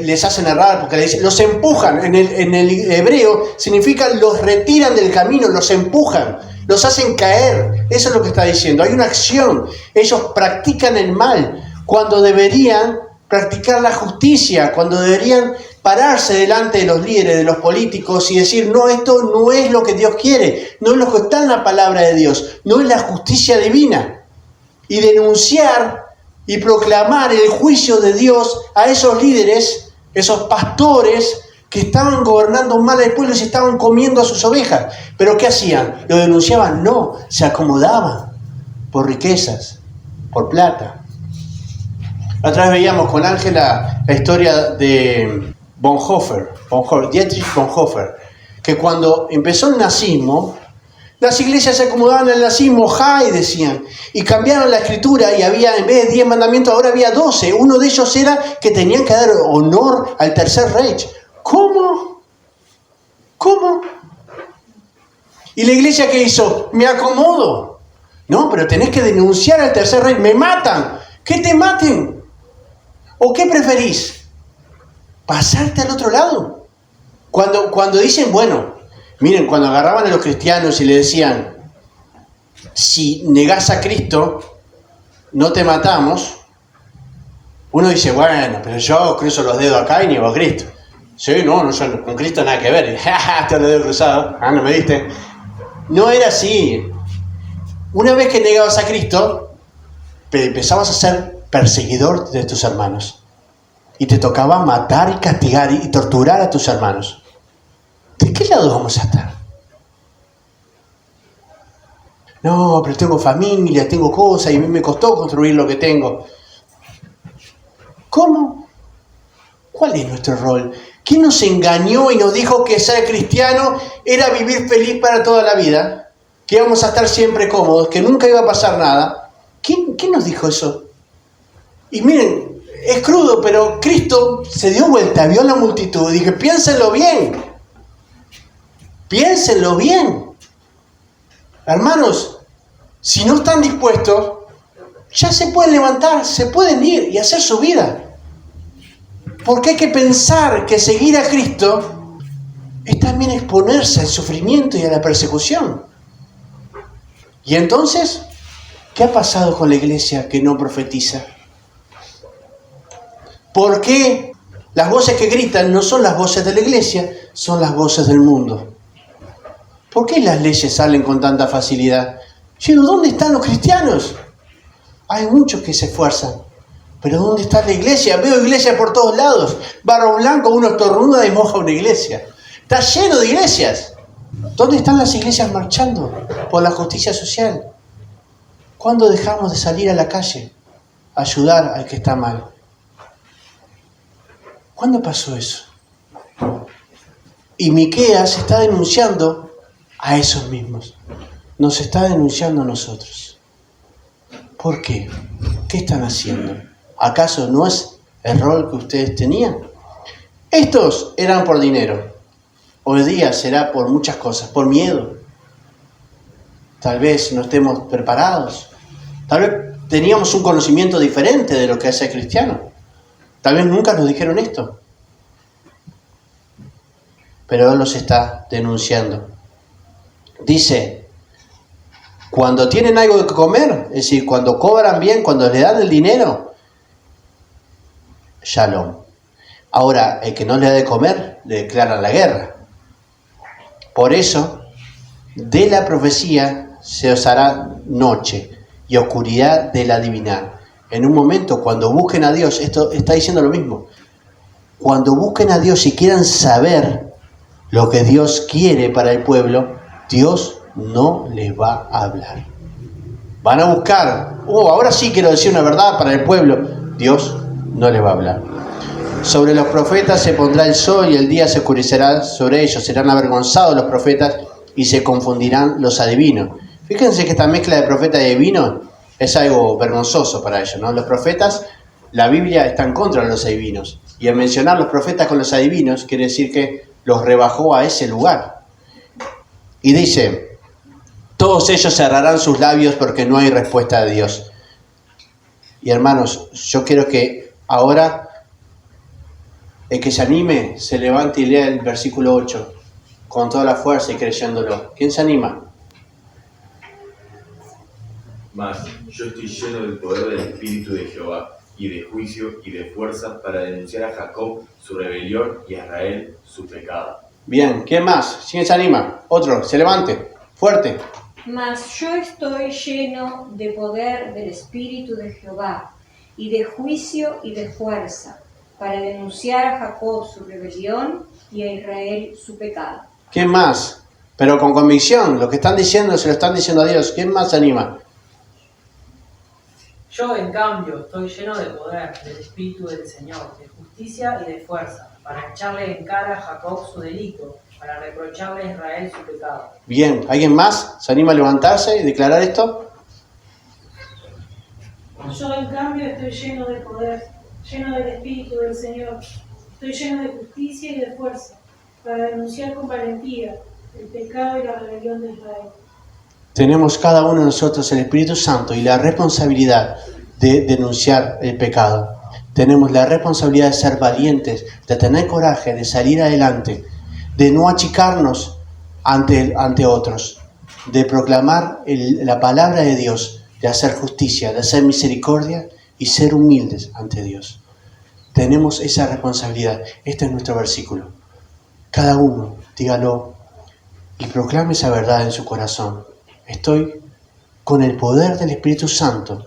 les hacen errar, porque le dicen, los empujan. En el hebreo significa los retiran del camino, los empujan, los hacen caer. Eso es lo que está diciendo. Hay una acción. Ellos practican el mal cuando deberían practicar la justicia, cuando deberían pararse delante de los líderes, de los políticos y decir, no, esto no es lo que Dios quiere, no es lo que está en la palabra de Dios, no es la justicia divina. Y denunciar y proclamar el juicio de Dios a esos líderes, esos pastores que estaban gobernando mal al pueblo y se estaban comiendo a sus ovejas. ¿Pero qué hacían? ¿Lo denunciaban? No, se acomodaban por riquezas, por plata. Otra vez veíamos con Ángela la historia de Dietrich Bonhoeffer, que cuando empezó el nazismo, las iglesias se acomodaban al nazismo, Jai decían, y cambiaron la escritura y había, en vez de 10 mandamientos, ahora había 12. Uno de ellos era que tenían que dar honor al Tercer Reich. ¿Cómo? ¿Y la iglesia qué hizo? Me acomodo. No, pero tenés que denunciar al Tercer Reich. Me matan. ¿Qué te maten? ¿O qué preferís? ¿Pasarte al otro lado? Cuando dicen, bueno, miren, cuando agarraban a los cristianos y le decían, si negás a Cristo, no te matamos, uno dice, bueno, pero yo cruzo los dedos acá y niego a Cristo. Sí, no, yo con Cristo nada que ver. Te los dedos cruzados. No me viste. No era así. Una vez que negabas a Cristo, empezabas a ser perseguidor de tus hermanos. Y te tocaba matar y castigar y torturar a tus hermanos. ¿De qué lado vamos a estar? No, pero tengo familia, tengo cosas y a mí me costó construir lo que tengo. ¿Cómo? ¿Cuál es nuestro rol? ¿Quién nos engañó y nos dijo que ser cristiano era vivir feliz para toda la vida? Que íbamos a estar siempre cómodos, que nunca iba a pasar nada. ¿Quién nos dijo eso? Y miren, es crudo, pero Cristo se dio vuelta, vio la multitud y dijo, piénsenlo bien. Piénsenlo bien. Hermanos, si no están dispuestos, ya se pueden levantar, se pueden ir y hacer su vida. Porque hay que pensar que seguir a Cristo es también exponerse al sufrimiento y a la persecución. Y entonces, ¿qué ha pasado con la iglesia que no profetiza? ¿Por qué las voces que gritan no son las voces de la iglesia, son las voces del mundo? ¿Por qué las leyes salen con tanta facilidad? Yo digo, ¿dónde están los cristianos? Hay muchos que se esfuerzan, pero ¿dónde está la iglesia? Veo iglesias por todos lados. Barro Blanco, uno estornuda y moja una iglesia. Está lleno de iglesias. ¿Dónde están las iglesias marchando por la justicia social? ¿Cuándo dejamos de salir a la calle a ayudar al que está mal? ¿Cuándo pasó eso? Y Miqueas está denunciando a esos mismos. Nos está denunciando a nosotros. ¿Por qué? ¿Qué están haciendo? ¿Acaso no es el rol que ustedes tenían? Estos eran por dinero. Hoy día será por muchas cosas, por miedo. Tal vez no estemos preparados. Tal vez teníamos un conocimiento diferente de lo que es ser cristiano. Tal vez nunca nos dijeron esto. Pero Él los está denunciando. dice, cuando tienen algo de comer, es decir, cuando cobran bien, cuando le dan el dinero, shalom. Ahora, el que no le da de comer, le declaran la guerra. Por eso, de la profecía se os hará noche y oscuridad del adivinar. En un momento, cuando busquen a Dios, esto está diciendo lo mismo. Cuando busquen a Dios y quieran saber lo que Dios quiere para el pueblo, Dios no les va a hablar. Van a buscar, ahora sí quiero decir una verdad para el pueblo. Dios no les va a hablar. Sobre los profetas se pondrá el sol y el día se oscurecerá sobre ellos. Serán avergonzados los profetas y se confundirán los adivinos. Fíjense que esta mezcla de profeta y adivino es algo vergonzoso para ellos, ¿no? Los profetas, la Biblia está en contra de los adivinos. Y al mencionar los profetas con los adivinos, quiere decir que los rebajó a ese lugar. Y dice, todos ellos cerrarán sus labios porque no hay respuesta de Dios. Y hermanos, yo quiero que ahora el que se anime, se levante y lea el versículo 8 con toda la fuerza y creyéndolo. ¿Quién se anima? Mas yo estoy lleno del poder del Espíritu de Jehová, y de juicio y de fuerza, para denunciar a Jacob su rebelión y a Israel su pecado. Bien, ¿quién más? ¿Quién se anima? Otro, se levante, fuerte. Mas yo estoy lleno de poder del Espíritu de Jehová, y de juicio y de fuerza, para denunciar a Jacob su rebelión y a Israel su pecado. ¿Quién más? Pero con convicción, lo que están diciendo se lo están diciendo a Dios. ¿Quién más se anima? Yo, en cambio, estoy lleno de poder del Espíritu del Señor, de justicia y de fuerza, para echarle en cara a Jacob su delito, para reprocharle a Israel su pecado. Bien, ¿alguien más se anima a levantarse y declarar esto? Yo en cambio estoy lleno de poder, lleno del Espíritu del Señor. Estoy lleno de justicia y de fuerza, para denunciar con valentía el pecado y la rebelión de Israel. Tenemos cada uno de nosotros el Espíritu Santo y la responsabilidad de denunciar el pecado. Tenemos la responsabilidad de ser valientes, de tener coraje, de salir adelante, de no achicarnos ante otros, de proclamar la palabra de Dios, de hacer justicia, de hacer misericordia y ser humildes ante Dios. Tenemos esa responsabilidad. Este es nuestro versículo. Cada uno, dígalo y proclame esa verdad en su corazón. Estoy con el poder del Espíritu Santo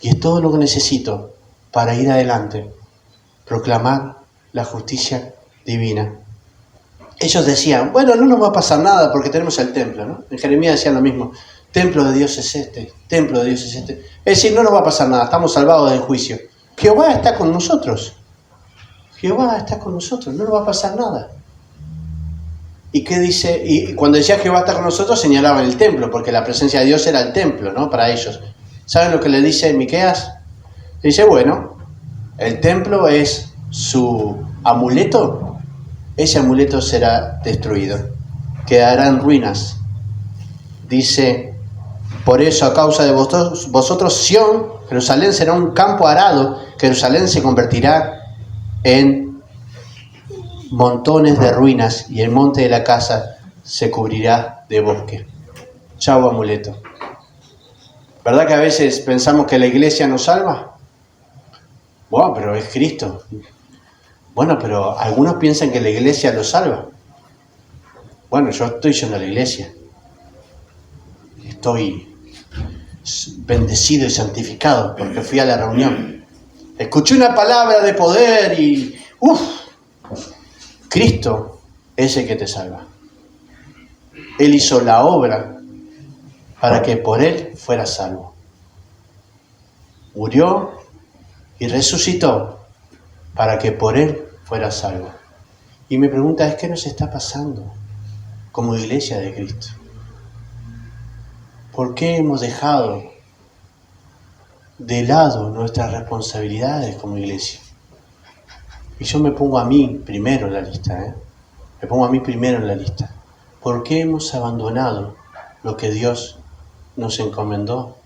y es todo lo que necesito para ir adelante, proclamar la justicia divina. Ellos decían, bueno, no nos va a pasar nada porque tenemos el templo, ¿no? En Jeremías decían lo mismo, templo de Dios es este, templo de Dios es este. Es decir, no nos va a pasar nada, estamos salvados del juicio. Jehová está con nosotros. Jehová está con nosotros, no nos va a pasar nada. ¿Y qué dice? Y cuando decía Jehová está con nosotros, señalaban el templo, porque la presencia de Dios era el templo, ¿no? Para ellos. ¿Saben lo que le dice Miqueas? Le dice, bueno, el templo es su amuleto. Ese amuleto será destruido. Quedará en ruinas. Dice, por eso a causa de vosotros, Sión, Jerusalén será un campo arado. Jerusalén se convertirá en montones de ruinas y el monte de la casa se cubrirá de bosque. Chau amuleto. ¿Verdad que a veces pensamos que la iglesia nos salva? Bueno, pero es Cristo. Bueno, pero algunos piensan que la iglesia los salva. Bueno, yo estoy yendo a la iglesia. Estoy bendecido y santificado porque fui a la reunión. Escuché una palabra de poder y Cristo es el que te salva. Él hizo la obra para que por Él fueras salvo. Murió y resucitó para que por Él fueras salvo. Y mi pregunta es, ¿qué nos está pasando como iglesia de Cristo? ¿Por qué hemos dejado de lado nuestras responsabilidades como iglesia? Y yo me pongo a mí primero en la lista, Me pongo a mí primero en la lista. ¿Por qué hemos abandonado lo que Dios nos encomendó?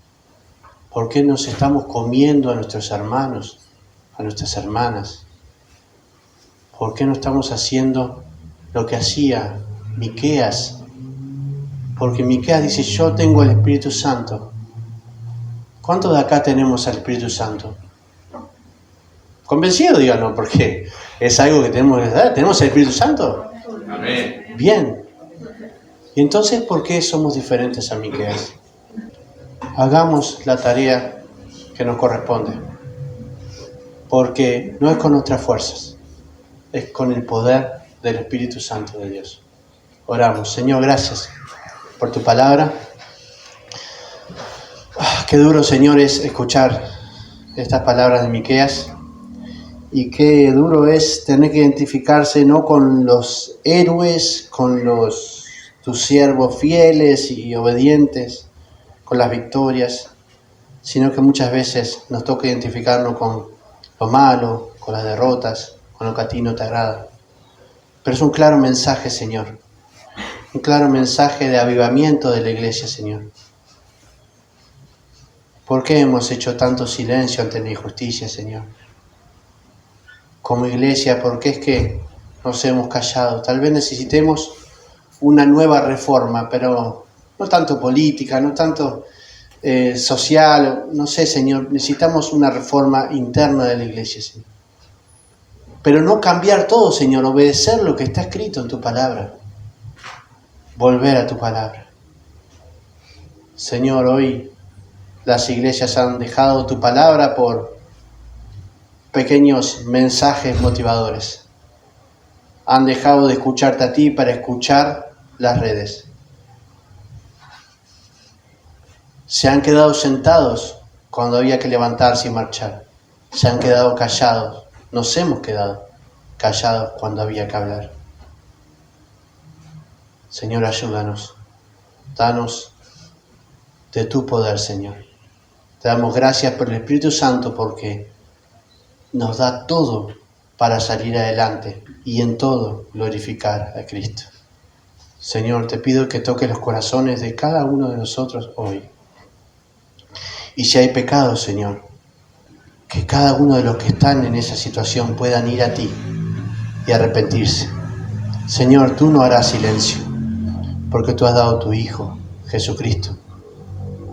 ¿Por qué nos estamos comiendo a nuestros hermanos, a nuestras hermanas? ¿Por qué no estamos haciendo lo que hacía Miqueas Porque Miqueas dice, yo tengo el Espíritu Santo. ¿Cuántos de acá tenemos al Espíritu Santo? Convencido, díganos, porque es algo que tenemos que dar. ¿Tenemos el Espíritu Santo? Amén. Bien. Y entonces, ¿por qué somos diferentes a Miqueas? Hagamos la tarea que nos corresponde. Porque no es con nuestras fuerzas, es con el poder del Espíritu Santo de Dios. Oramos. Señor, gracias por tu palabra. Qué duro, Señor, es escuchar estas palabras de Miqueas. Y qué duro es tener que identificarse no con los héroes, con tus siervos fieles y obedientes, con las victorias, sino que muchas veces nos toca identificarnos con lo malo, con las derrotas, con lo que a ti no te agrada. Pero es un claro mensaje, Señor, un claro mensaje de avivamiento de la iglesia, Señor. ¿Por qué hemos hecho tanto silencio ante la injusticia, Señor? Como iglesia, ¿por qué es que nos hemos callado? Tal vez necesitemos una nueva reforma, pero no tanto política, no tanto social, no sé, Señor. Necesitamos una reforma interna de la iglesia, Señor. Pero no cambiar todo, Señor, obedecer lo que está escrito en tu palabra. Volver a tu palabra. Señor, hoy las iglesias han dejado tu palabra por pequeños mensajes motivadores. Han dejado de escucharte a ti para escuchar las redes. Se han quedado sentados cuando había que levantarse y marchar. Se han quedado callados. Nos hemos quedado callados cuando había que hablar. Señor, ayúdanos. Danos de tu poder, Señor. Te damos gracias por el Espíritu Santo porque nos da todo para salir adelante y en todo glorificar a Cristo. Señor, te pido que toques los corazones de cada uno de nosotros hoy. Y si hay pecado, Señor, que cada uno de los que están en esa situación puedan ir a ti y arrepentirse. Señor, tú no harás silencio, porque tú has dado tu Hijo, Jesucristo,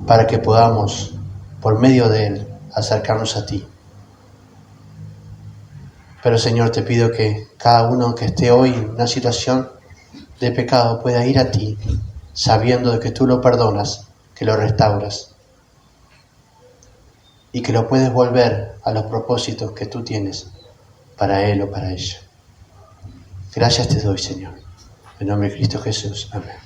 para que podamos, por medio de Él, acercarnos a ti. Pero, Señor, te pido que cada uno que esté hoy en una situación de pecado pueda ir a ti, sabiendo de que tú lo perdonas, que lo restauras y que lo puedes volver a los propósitos que tú tienes para él o para ella. Gracias te doy, Señor. En nombre de Cristo Jesús. Amén.